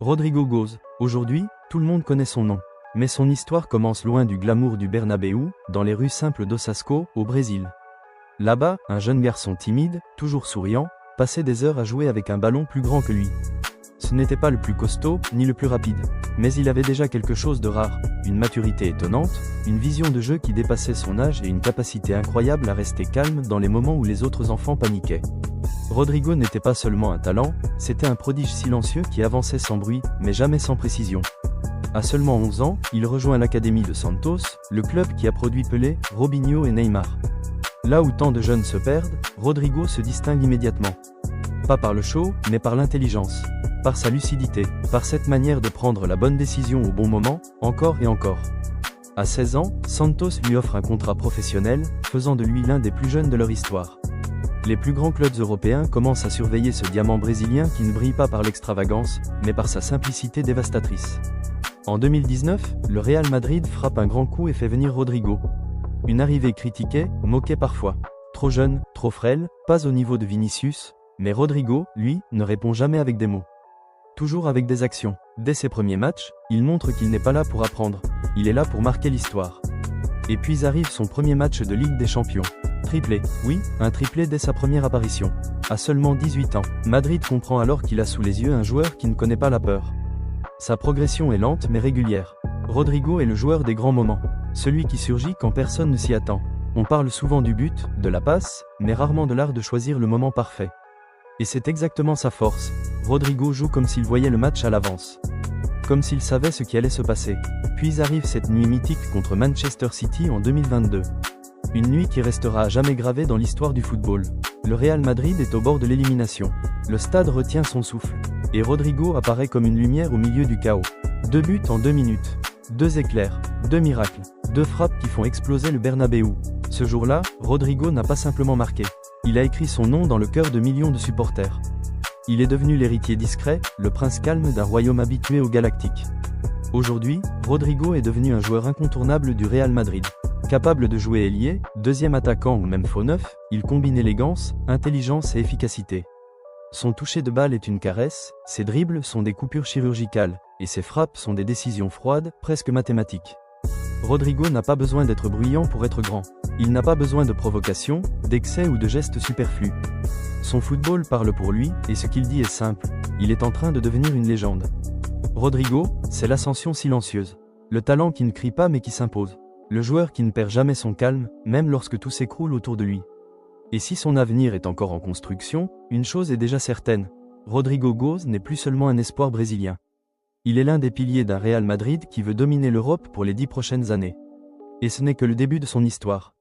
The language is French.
Rodrigo Goes. Aujourd'hui, tout le monde connaît son nom. Mais son histoire commence loin du glamour du Bernabéu, dans les rues simples d'Osasco, au Brésil. Là-bas, un jeune garçon timide, toujours souriant, passait des heures à jouer avec un ballon plus grand que lui. Ce n'était pas le plus costaud, ni le plus rapide. Mais il avait déjà quelque chose de rare, une maturité étonnante, une vision de jeu qui dépassait son âge et une capacité incroyable à rester calme dans les moments où les autres enfants paniquaient. Rodrigo n'était pas seulement un talent, c'était un prodige silencieux qui avançait sans bruit, mais jamais sans précision. À seulement 11 ans, il rejoint l'académie de Santos, le club qui a produit Pelé, Robinho et Neymar. Là où tant de jeunes se perdent, Rodrigo se distingue immédiatement. Pas par le show, mais par l'intelligence. Par sa lucidité, par cette manière de prendre la bonne décision au bon moment, encore et encore. À 16 ans, Santos lui offre un contrat professionnel, faisant de lui l'un des plus jeunes de leur histoire. Les plus grands clubs européens commencent à surveiller ce diamant brésilien qui ne brille pas par l'extravagance, mais par sa simplicité dévastatrice. En 2019, le Real Madrid frappe un grand coup et fait venir Rodrigo. Une arrivée critiquée, moquée parfois. Trop jeune, trop frêle, pas au niveau de Vinicius, mais Rodrigo, lui, ne répond jamais avec des mots. Toujours avec des actions. Dès ses premiers matchs, il montre qu'il n'est pas là pour apprendre, il est là pour marquer l'histoire. Et puis arrive son premier match de Ligue des Champions. Triplé, oui, un triplé dès sa première apparition. À seulement 18 ans, Madrid comprend alors qu'il a sous les yeux un joueur qui ne connaît pas la peur. Sa progression est lente mais régulière. Rodrigo est le joueur des grands moments. Celui qui surgit quand personne ne s'y attend. On parle souvent du but, de la passe, mais rarement de l'art de choisir le moment parfait. Et c'est exactement sa force. Rodrigo joue comme s'il voyait le match à l'avance. Comme s'il savait ce qui allait se passer. Puis arrive cette nuit mythique contre Manchester City en 2022. Une nuit qui restera à jamais gravée dans l'histoire du football. Le Real Madrid est au bord de l'élimination. Le stade retient son souffle. Et Rodrigo apparaît comme une lumière au milieu du chaos. 2 buts en 2 minutes. 2 éclairs, 2 miracles, 2 frappes qui font exploser le Bernabéu. Ce jour-là, Rodrigo n'a pas simplement marqué. Il a écrit son nom dans le cœur de millions de supporters. Il est devenu l'héritier discret, le prince calme d'un royaume habitué aux galactiques. Aujourd'hui, Rodrigo est devenu un joueur incontournable du Real Madrid. Capable de jouer ailier, deuxième attaquant ou même faux neuf, il combine élégance, intelligence et efficacité. Son toucher de balle est une caresse, ses dribbles sont des coupures chirurgicales, et ses frappes sont des décisions froides, presque mathématiques. Rodrigo n'a pas besoin d'être bruyant pour être grand. Il n'a pas besoin de provocation, d'excès ou de gestes superflus. Son football parle pour lui, et ce qu'il dit est simple. Il est en train de devenir une légende. Rodrigo, c'est l'ascension silencieuse. Le talent qui ne crie pas mais qui s'impose. Le joueur qui ne perd jamais son calme, même lorsque tout s'écroule autour de lui. Et si son avenir est encore en construction, une chose est déjà certaine. Rodrigo Goes n'est plus seulement un espoir brésilien. Il est l'un des piliers d'un Real Madrid qui veut dominer l'Europe pour les 10 prochaines années. Et ce n'est que le début de son histoire.